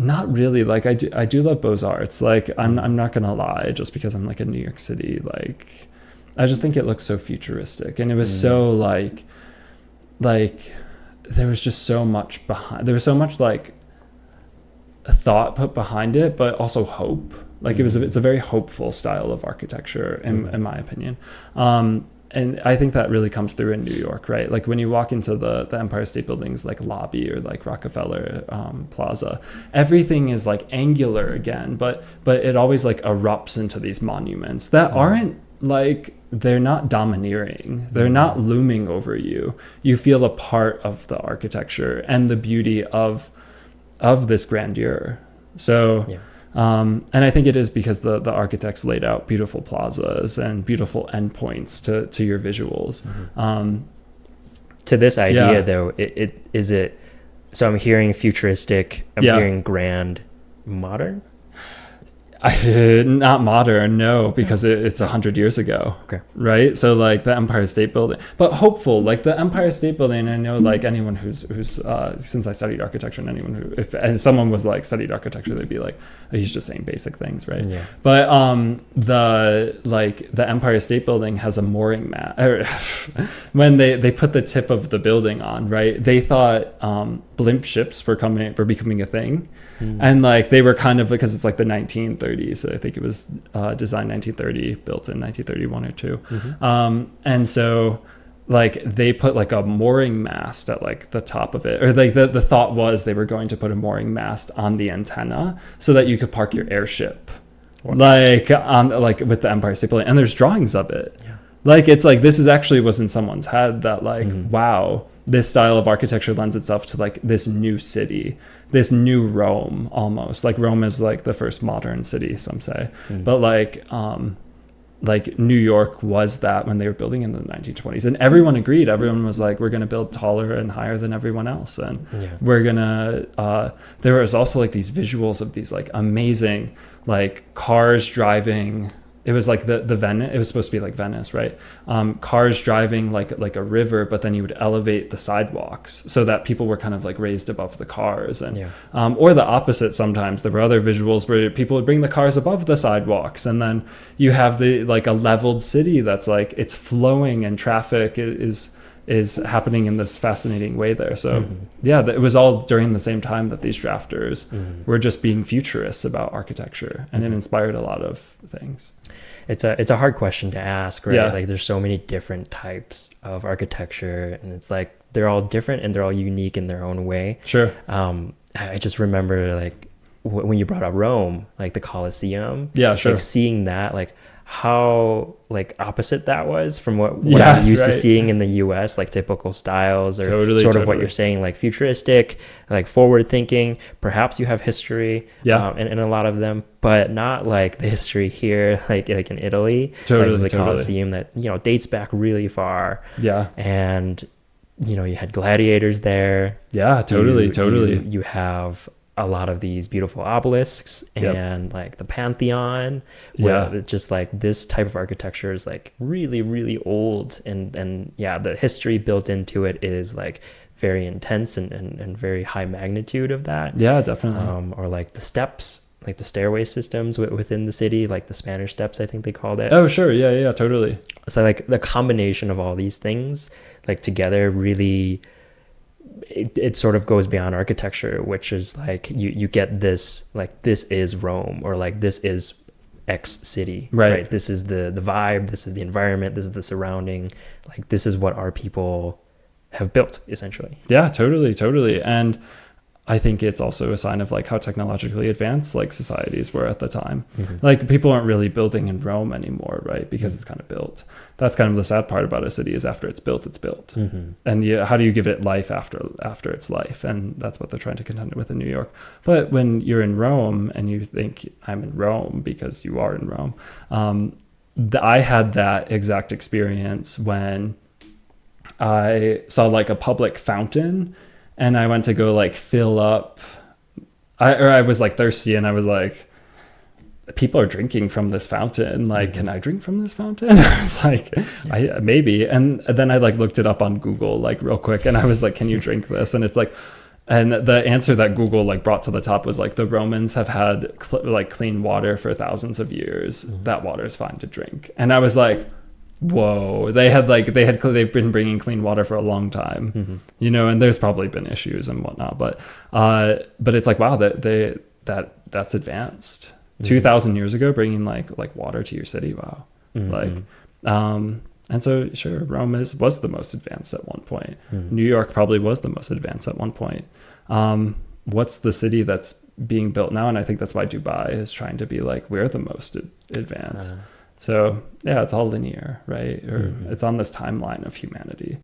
Not really. Like I do love Beaux-Arts. Like I'm not gonna lie, just because I'm like in New York City, like I just think it looks so futuristic, and it was so like there was just so much behind. There was so much like thought put behind it, but also hope. Like it's a very hopeful style of architecture, in my opinion. And I think that really comes through in New York, right? Like when you walk into the Empire State Building's like lobby or like Rockefeller Plaza, everything is like angular again, but it always like erupts into these monuments that aren't like, they're not domineering, they're not looming over you. You feel a part of the architecture and the beauty of this grandeur. So and I think it is because the architects laid out beautiful plazas and beautiful endpoints to your visuals. To this idea though, it is it, so I'm hearing futuristic, I'm hearing grand, modern. Not modern, no, because it's 100 years ago. Okay. Right. So like the Empire State Building, but hopeful, like the Empire State Building. I know like anyone who's since I studied architecture, and anyone who, if someone was like studied architecture, they'd be like, oh, he's just saying basic things, right? Yeah. But the Empire State Building has a mooring mat. When they put the tip of the building on, right, they thought blimp ships were becoming a thing. And like they were kind of, because it's like the 1930s, so I think it was designed 1930, built in 1931 or two. And so like they put like a mooring mast at like the top of it, or like the thought was they were going to put a mooring mast on the antenna so that you could park your airship, like with the Empire State Building. And there's drawings of it. Like it's like this is actually was in someone's head, that like wow, this style of architecture lends itself to like this new city, this new Rome, almost like Rome is like the first modern city, some say. But like New York was that when they were building in the 1920s, and everyone agreed. Everyone was like, we're going to build taller and higher than everyone else, and we're gonna there was also like these visuals of these like amazing like cars driving. It was like the Venice. It was supposed to be like Venice, right? Cars driving like a river, but then you would elevate the sidewalks so that people were kind of like raised above the cars, and or the opposite. Sometimes there were other visuals where people would bring the cars above the sidewalks, and then you have the like a leveled city that's like it's flowing and traffic is happening in this fascinating way there. So it was all during the same time that these drafters were just being futurists about architecture, and it inspired a lot of things. It's a hard question to ask, right? Like there's so many different types of architecture, and it's like they're all different and they're all unique in their own way. Sure. I just remember like when you brought up Rome, like the Colosseum. Yeah, sure. Like seeing that, like how like opposite that was from what I'm used to seeing in the US, like typical styles, or what you're saying, like futuristic, like forward thinking. Perhaps you have history in a lot of them, but not like the history here, like in Italy, like the Colosseum that, dates back really far. And you had gladiators there. Totally. You have a lot of these beautiful obelisks and like the Pantheon, where it's just like this type of architecture is like really, really old, and the history built into it is like very intense and very high magnitude of that. Definitely. Or like the steps, like the stairway systems within the city, like the Spanish Steps, I think they called it. Oh, sure. Yeah, totally. So like the combination of all these things like together really, it sort of goes beyond architecture, which is like you get this, like this is Rome, or like this is X city, right? This is the vibe, this is the environment, this is the surrounding, like this is what our people have built essentially. Totally. And I think it's also a sign of like how technologically advanced like societies were at the time. Like people aren't really building in Rome anymore, right? Because it's kind of built. That's kind of the sad part about a city, is after it's built, it's built. And how do you give it life after its life? And that's what they're trying to contend with in New York. But when you're in Rome and you think I'm in Rome because you are in Rome, I had that exact experience when I saw like a public fountain. And I went to go like fill up. I was like thirsty, and I was like, people are drinking from this fountain. Like, can I drink from this fountain? I was like, maybe. And then I like looked it up on Google like real quick, and I was like, can you drink this? And it's like, And the answer that Google like brought to the top was like the Romans have had like clean water for thousands of years. That water is fine to drink. And I was like, whoa, they've been bringing clean water for a long time, you know, and there's probably been issues and whatnot, but it's like, wow, that's advanced. 2,000 years ago, bringing like water to your city. Wow. And so sure, Rome was the most advanced at one point. New York probably was the most advanced at one point. What's the city that's being built now? And I think that's why Dubai is trying to be like, we're the most advanced. So yeah, it's all linear, right? Or it's on this timeline of humanity.